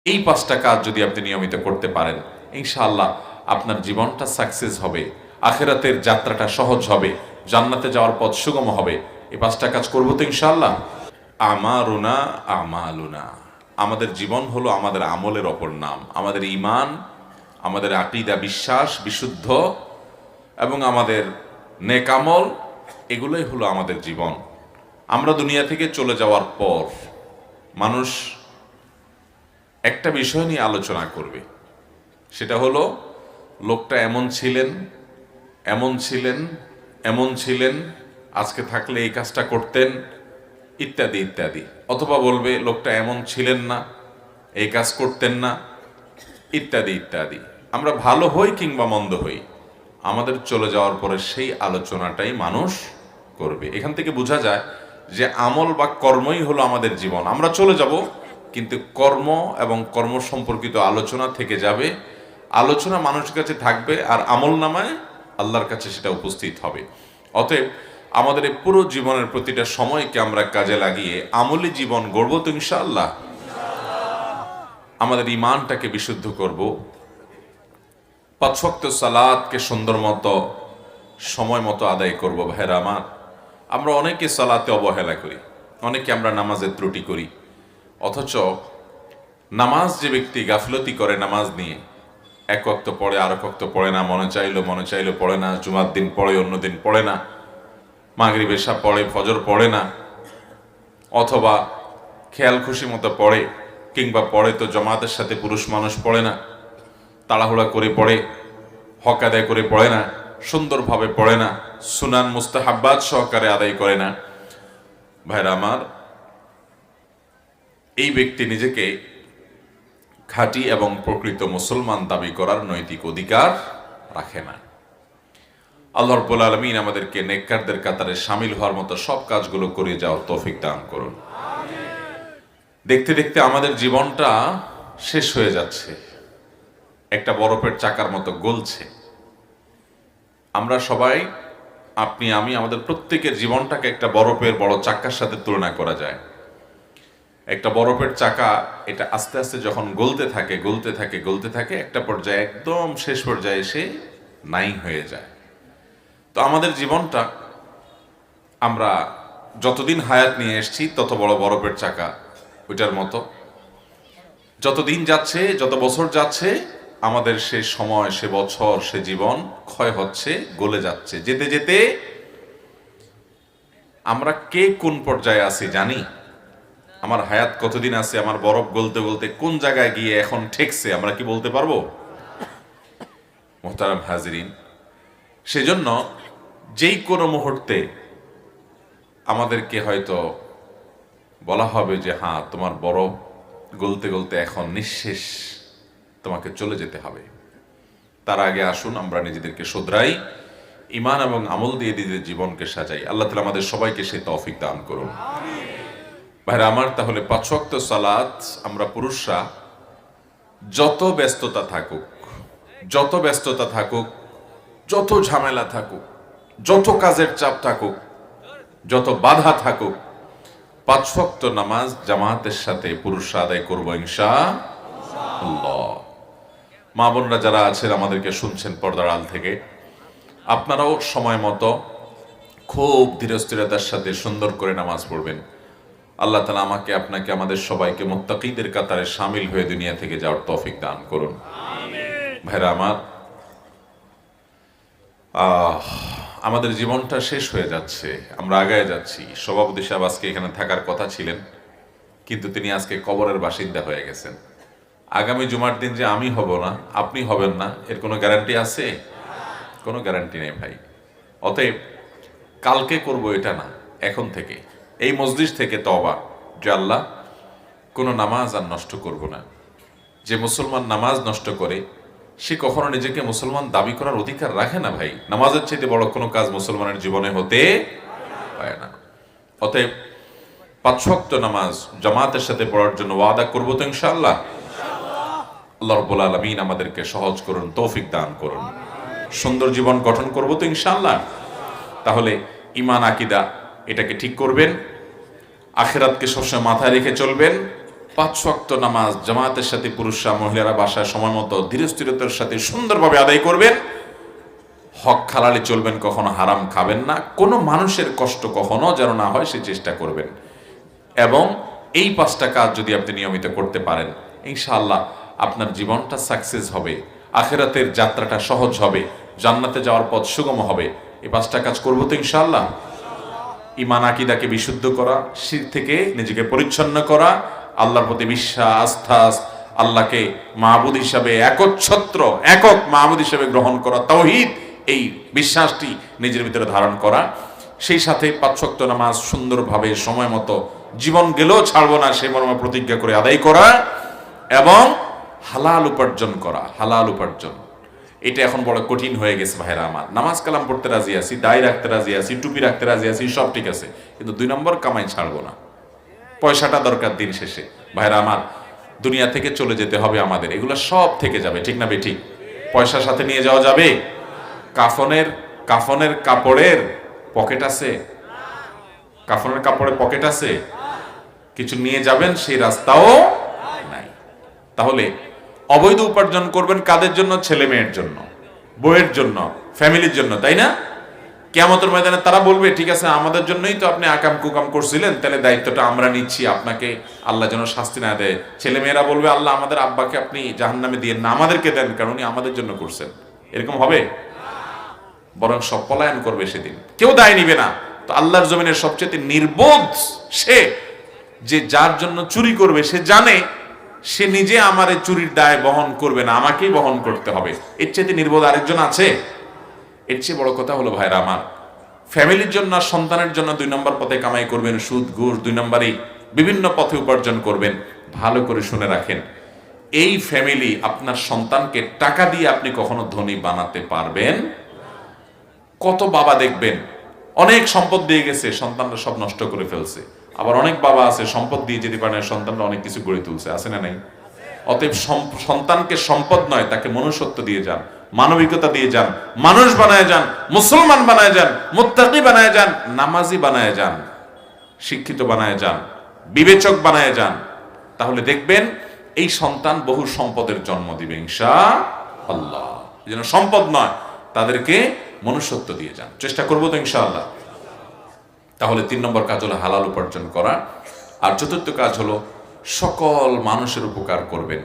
এই 5টা কাজ যদি আপনি নিয়মিত করতে পারেন, ইনশাআল্লাহ আপনার জীবনটা সাকসেস হবে, আখিরাতের যাত্রাটা সহজ হবে, জান্নাতে যাওয়ার পথ সুগম হবে। এই 5টা কাজ করবো তো ইনশাআল্লাহ। আমারুনা আমালুনা, আমাদের জীবন হলো আমাদের আমলের অপর নাম। আমাদের ঈমান, আমাদের আকীদা, বিশ্বাস বিশুদ্ধ এবং আমাদের নেক আমল, এগুলোই হলো আমাদের জীবন। আমরা দুনিয়া থেকে চলে যাওয়ার পর মানুষ একটা বিষয় নিয়ে আলোচনা করবে, সেটা হলো লোকটা এমন ছিলেন, এমন ছিলেন, এমন ছিলেন, আজকে থাকলে এই কাজটা করতেন, ইত্যাদি ইত্যাদি। অথবা বলবে লোকটা এমন ছিলেন না, এই কাজ করতেন না, ইত্যাদি ইত্যাদি। আমরা ভালো হই কিংবা মন্দ হই, আমাদের চলে যাওয়ার পরে সেই আলোচনাটাই মানুষ করবে। এখান থেকে বোঝা যায় যে আমল বা কর্মই হলো আমাদের জীবন। আমরা চলে যাব, কিন্তু কর্ম এবং কর্ম সম্পর্কিত আলোচনা থেকে যাবে। আলোচনা মানুষের কাছে থাকবে, আর আমল নামায় আল্লাহর কাছে সেটা উপস্থিত হবে। অতএব আমাদের এই পুরো জীবনের প্রতিটা সময়কে আমরা কাজে লাগিয়ে আমলি জীবন গড়ব তো ইনশাআল্লাহ। আমাদের ঈমানটাকে বিশুদ্ধ করব, 5 ওয়াক্ত সালাতকে সুন্দর মতো সময় মতো আদায় করব। ভাইরা আমার, আমরা অনেকে সালাতে অবহেলা করি, অনেকে আমরা নামাজের ত্রুটি করি। অথচ নামাজ যে ব্যক্তি গাফলতি করে নামাজ নিয়ে, এক ওয়াক্ত পড়ে আর এক ওয়াক্ত পড়ে না, মনে চাইলো পড়ে না, জুমার দিন পড়ে অন্য দিন পড়ে না, মাগরিব এশা পড়ে ফজর পড়ে না, অথবা খেয়াল খুশি মতো পড়ে, কিংবা পড়ে তো জামাতের সাথে পুরুষ মানুষ পড়ে না, তাড়াহুড়া করে পড়ে, হক আদায় করে পড়ে না, সুন্দরভাবে পড়ে না, সুনান মুস্তাহাব্বাত সহকারে আদায় করে না। ভাইরা আমার, এই ব্যক্তি নিজেকে খাঁটি এবং প্রকৃত মুসলমান দাবি করার নৈতিক অধিকার রাখে না। আল্লাহ রাব্বুল আলামিন আমাদেরকে নেককারদের কাতারে শামিল হওয়ার মতো সব কাজগুলো করে যাওয়ার তৌফিক দান করুন। দেখতে দেখতে আমাদের জীবনটা শেষ হয়ে যাচ্ছে, একটা বরফের চাকার মতো গলছে। আমরা সবাই, আপনি আমি, আমাদের প্রত্যেকের জীবনটাকে একটা বরফের বড় চাকার সাথে তুলনা করা যায়। একটা বরফের চাকা, এটা আস্তে আস্তে যখন গলতে থাকে, একটা পর্যায়ে একদম শেষ পর্যায়ে এসে নাই হয়ে যায়। তো আমাদের জীবনটা, আমরা যতদিন হায়াত নিয়ে এসেছি তত বড় বরফের চাকা, ওইটার মতো। যত দিন যাচ্ছে, যত বছর যাচ্ছে, আমাদের সে সময়, সে বছর, সে জীবন ক্ষয় হচ্ছে, গলে যাচ্ছে। যেতে যেতে আমরা কে কোন পর্যায়ে আছি জানি? আমার হায়াত কতদিন আছে, আমার বরফ গলতে গলতে কোন জায়গায় গিয়ে এখন ঠেকছে, আমরা কি বলতে পারবো? মুহতারাম হাজিরিন, সেজন্য যেই কোনো মুহূর্তে আমাদেরকে হয়তো বলা হবে যে হ্যাঁ, তোমার বরফ গলতে গলতে এখন নিঃশেষ, তোমাকে চলে যেতে হবে। তার আগে আসুন আমরা নিজেদেরকে শুধরাই, ঈমান এবং আমল দিয়ে নিজেদের জীবনকে সাজাই। আল্লাহ তাআলা আমাদের সবাইকে সেই তৌফিক দান করুন। ভাইরা আমার, তাহলে 5 ওয়াক্ত সালাত আমরা পুরুষরা যত ব্যস্ততা থাকুক, যত ঝামেলা থাকুক, যত কাজের চাপ থাকুক, যত বাধা থাকুক, 5 ওয়াক্ত নামাজ জামাতের সাথে পুরুষরা আদায় করবো ইনশাআল্লাহ। মা বোনরা যারা আছেন, আমাদেরকে শুনছেন পর্দার আড়াল থেকে, আপনারাও সময় মতো খুব ধীরস্থিরতার সাথে সুন্দর করে নামাজ পড়বেন। আল্লাহ তাআলা আমাকে, আপনাকে, আমাদের সবাইকে মুত্তাকিদের কাতারে শামিল হয়ে দুনিয়া থেকে যাওয়ার তৌফিক দান করুন। ভাইরা আমার, আমাদের জীবনটা শেষ হয়ে যাচ্ছে, আমরা আগায় যাচ্ছি। সভাপতি সাহেব আজকে এখানে থাকার কথা ছিলেন, কিন্তু তিনি আজকে কবরের বাসিন্দা হয়ে গেছেন। আগামী জুমার দিন যে আমি হব না, আপনি হবেন না, এর কোনো গ্যারান্টি আছে? কোনো গ্যারান্টি নেই ভাই। অতএব কালকে করব এটা না, এখন থেকে এই মজলিস থেকে তওবা, যে আল্লাহ, কোনো নামাজ আর নষ্ট করব না। যে মুসলমান নামাজ নষ্ট করে, সে কখনো নিজেকে মুসলমান দাবি করার অধিকার রাখে না ভাই। নামাজের চাইতে বড় কোনো কাজ মুসলমানের জীবনে হতে পারে না। অতএব 5 ওয়াক্ত নামাজ জামাতের সাথে পড়ার জন্য ওয়াদা করব তো ইনশাআল্লাহ। আল্লাহ রাব্বুল আলামিন আমাদেরকে সহজ করুন, তৌফিক দান করুন, সুন্দর জীবন গঠন করব তো ইনশাআল্লাহ। তাহলে ঈমান আকীদা এটাকে ঠিক করবেন, আখিরাতকে সবসময় মাথায় রেখে চলবেন, 5 ওয়াক্ত নামাজ জামাতের সাথে পুরুষরা মহিলারা বাসায় সময় মতো ধীরে স্থিরতার সাথে সুন্দরভাবে আদায় করবেন। হক হালালে চলবেন, কখনো হারাম খাবেন না, কোনো মানুষের কষ্ট কখনো যেন না হয় সে চেষ্টা করবেন। এবং এই 5টা কাজ যদি আপনি নিয়মিত করতে পারেন, ইনশাআল্লাহ আপনার জীবনটা সাকসেস হবে, আখিরাতের যাত্রাটা সহজ হবে, জান্নাতে যাওয়ার পথ সুগম হবে। এই 5টা কাজ করবো তো ইনশাআল্লাহ। ঈমান আকীদাকে বিশুদ্ধ করা, শিরক থেকে নিজেকে পরিচ্ছন্ন করা, আল্লাহর প্রতি বিশ্বাস আস্থা, আল্লাহকে মাহবুদ হিসাবে একচ্ছত্র একক মাহবুদ হিসাবে গ্রহণ করা, তাওহীদ এই বিশ্বাসটি নিজের ভিতরে ধারণ করা, সেই সাথে 5 ওয়াক্ত নামাজ সুন্দরভাবে সময় মতো জীবন গেলেও ছাড়বো না সে মর্মে প্রতিজ্ঞা করে আদায় করা, এবং হালাল উপার্জন করা। হালাল উপার্জন এটা এখন বড় কঠিন হয়ে গেছে ভাইরা আমার। নামাজ কালাম পড়তে রাজি আছি, দায় রাখতে রাজি আছি, টুপি রাখতে রাজি আছি, সব ঠিক আছে, কিন্তু 2 নম্বর কামাই ছাড়বো না। পয়সাটা দরকার দিন শেষে ভাইরা আমার, দুনিয়া থেকে চলে যেতে হবে আমাদের, এগুলো সব থেকে যাবে, ঠিক না বেঠিক? পয়সার সাথে নিয়ে যাওয়া যাবে? কাফনের কাপড়ের পকেট আছে? কাফনের কাপড়ে পকেট আছে? কিছু নিয়ে যাবেন সেই রাস্তাও নাই। তাহলে অবৈধ উপার্জন করবেন কাদের জন্য? ছেলে মেয়ের জন্য, বউয়ের জন্য, ফ্যামিলির জন্য, তাই না? কিয়ামতের ময়দানে তারা বলবে ঠিক আছে আমাদের জন্যই তো আপনি আকাম কুকাম করছিলেন, তাহলে দায়িত্বটা আমরা নিচ্ছি, আপনাকে আল্লাহ যেন শাস্তি না দেয়। ছেলে মেয়েরা বলবে আল্লাহ আমাদের আব্বাকে আপনি জাহান্নামে দিয়েন না, আমাদেরকে দেন, কারণ উনি আমাদের জন্য করছেন। এরকম হবে? বরং সব পলায়ন করবে সেদিন, কেউ দায় নিবে না। তো আল্লাহর জমিনের সবচেয়ে নির্বোধ সে যে যার জন্য চুরি করবে, সে জানে সে নিজে আমার চুরির দায় বহন করবে না, আমাকেই বহন করতে হবে। এর চেয়ে নির্বোধ আরেকজন আছে? এর চেয়ে বড় কথা হলো ভাইরা আমার, ফ্যামিলির জন্য আর সন্তানের জন্য 2 নম্বর পথে কামাই করবেন, সুদ ঘুষ 2 নম্বরই বিভিন্ন পথে উপার্জন করবেন। ভালো করে শুনে রাখেন, এই ফ্যামিলি আপনার সন্তানকে টাকা দিয়ে আপনি কখনো ধনী বানাতে পারবেন? কত বাবা দেখবেন অনেক সম্পদ দিয়ে গেছে, সন্তানরা সব নষ্ট করে ফেলছে। আবার অনেক বাবা আছে সম্পদ দিয়ে যেতে পারে না, সন্তানরা অনেক কিছু গড়ে তুলছে, আছে না নাই? অতএব সন্তানকে সম্পদ নয়, তাকে মনুষ্যত্ব দিয়ে যান, মানবিকতা দিয়ে যান, মানুষ বানায় যান, মুসলমান বানায় যান, মুত্তাকি বানায় যান, নামাজি বানায় যান, শিক্ষিত বানায় যান, বিবেচক বানায় যান। তাহলে দেখবেন এই সন্তান বহু সম্পদের জন্ম দিবে ইনশাআল্লাহ। এই জন্য সম্পদ নয়, তাদেরকে মনুষ্যত্ব দিয়ে যান। চেষ্টা করবো তো ইনশাআল্লাহ। তাহলে 3 নম্বর কাজ হলো হালাল উপার্জন করা। আর 4র্থ কাজ হলো সকল মানুষের উপকার করবেন,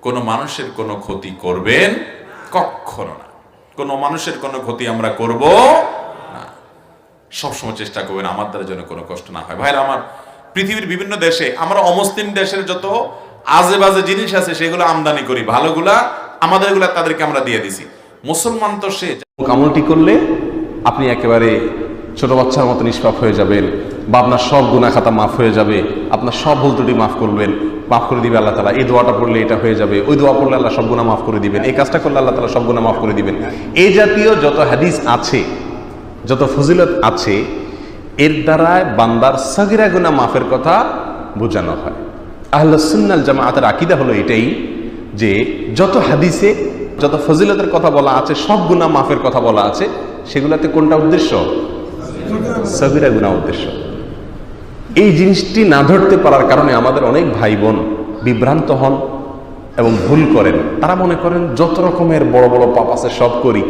কোনো মানুষের কোনো ক্ষতি করবেন কখনো না। কোনো মানুষের কোনো ক্ষতি আমরা করব না। সবসময় চেষ্টা করবেন আমার দ্বারা যেন কোনো কষ্ট না হয়। ভাইরা আমার, পৃথিবীর বিভিন্ন দেশে আমরা অমুসলিম দেশের যত আজে বাজে জিনিস আছে সেগুলো আমদানি করি, ভালোগুলা আমাদেরগুলা তাদেরকে আমরা দিয়ে দিছি। মুসলমান তো সে আমলটি করলে আপনি একেবারে ছোট বাচ্চার মতো নিষ্পাপ হয়ে যাবেন, বা আপনার সব গুনাহ খাতা মাফ হয়ে যাবে, আপনার সব ভুল ত্রুটি মাফ করবেন, মাফ করে দিবে আল্লাহ তাআলা। এই দোয়াটা পড়লে এটা হয়ে যাবে, ওই দোয়া পড়লে আল্লাহ সব গুনাহ মাফ করে দিবেন, এই কাজটা করলে আল্লাহ তাআলা সব গুনাহ মাফ করে দিবেন। এই জাতীয় যত হাদিস আছে, যত ফজিলত আছে, এর দ্বারা বান্দার সাগিরা গুনাহ মাফের কথা বোঝানো হয়। আহলুস সুন্নাহ জামাআতের আকীদা হলো এটাই যে যত হাদিসে যত ফজিলতের কথা বলা আছে, সব গুনাহ মাফের কথা বলা আছে, সেগুলোতে কোনটা উদ্দেশ্য? সাগিরা গুনাহ উদ্দেশ্য। এই জিনিসটি না ধরতে পারার কারণে আমাদের অনেক ভাই বোন বিভ্রান্ত হন এবং ভুল করেন। তারা মনে করেন যত রকমের বড় বড় পাপ আছে সব করি,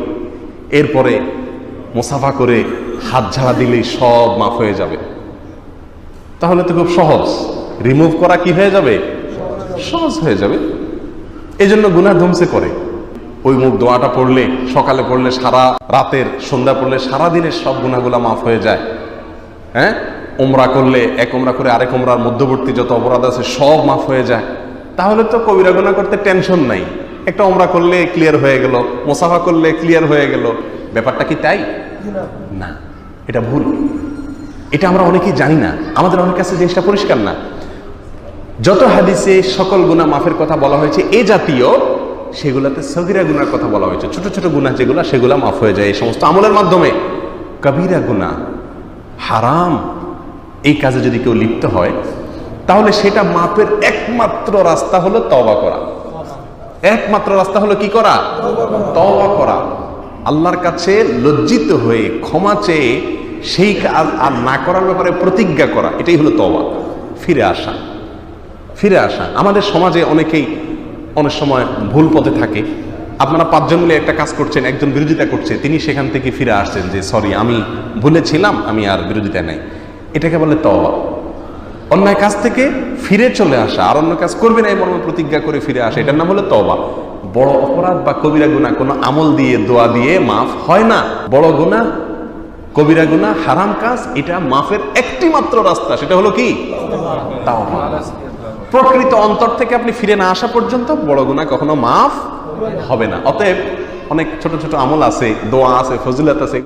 এরপরে মুসাফা করে হাত ঝাড়া দিলেই সব মাফ হয়ে যাবে। তাহলে তো খুব সহজ, রিমুভ করা কি হয়ে যাবে? সহজ হয়ে যাবে। এই জন্য গুনাহ ধমসে করে। ওই মুখ দোয়াটা পড়লে, সকালে পড়লে সারা রাতের, সন্ধ্যা পড়লে সারা দিনের সব গুনাহগুলা মাফ হয়ে যায়। হ্যাঁ, উমরা করলে এক উমরা করে আরেক উমরার মধ্যবর্তী যত অপরাধ আছে সব মাফ হয়ে যায়। তাহলে তো কবিরা গুনাহ করতে টেনশন নাই, একটা উমরা করলে ক্লিয়ার হয়ে গেল, মুসাফা করলে ক্লিয়ার হয়ে গেল। ব্যাপারটা কি তাই? না, এটা ভুল। এটা আমরা অনেকেই জানি না, আমাদের অনেক কাছে জিনিসটা পরিষ্কার না। যত হাদিসে সকল গুনাহ মাফের কথা বলা হয়েছে এ জাতীয়, সেগুলাতে সগীরা গুনার কথা বলা হয়েছে। ছোট ছোট গুনাহ যেগুলা, সেগুলা মাফ হয়ে যায় এই সমস্ত আমলের মাধ্যমে। কবিরা গুনাহ, হারাম, এই কাজে যদি কেউ লিপ্ত হয়, তাহলে সেটা মাপের একমাত্র রাস্তা হলো তওবা করা। একমাত্র রাস্তা হলো কি করা? তওবা করা। আল্লাহর কাছে লজ্জিত হয়ে ক্ষমা চেয়ে সেই কাজ আর না করার ব্যাপারে প্রতিজ্ঞা করা, এটাই হলো তওবা, ফিরে আসা। ফিরে আসা। আমাদের সমাজে অনেকেই অনেক সময় ভুল পথে থাকে। আপনারা 5 জন মিলে একটা কাজ করছেন, একজন বিরোধিতা করছে, তিনি সেখান থেকে ফিরে আসছেন যে সরি আমি ভুলে ছিলাম, আমি আর বিরোধিতা নাই। এটাকে বলে তওবা। অন্যায় কাজ থেকে ফিরে চলে আসা, আর অন্য কাজ করবে না এই মর্মে প্রতিজ্ঞা করে ফিরে আসা, এটার নাম হলো তওবা। বড় অপরাধ বা কবিরা গুনাহ কোনো আমল দিয়ে দোয়া দিয়ে মাফ হয় না। বড় গুনাহ, কবিরা গুনাহ, হারাম কাজ, এটা মাফের একটি মাত্র রাস্তা, সেটা হলো কি? তাওবা। প্রকৃত অন্তর থেকে আপনি ফিরে না আসা পর্যন্ত বড় গুনাহ কখনো মাফ হবে না। অতএব অনেক ছোট ছোট আমল আছে, দোয়া আছে, ফজিলত আছে,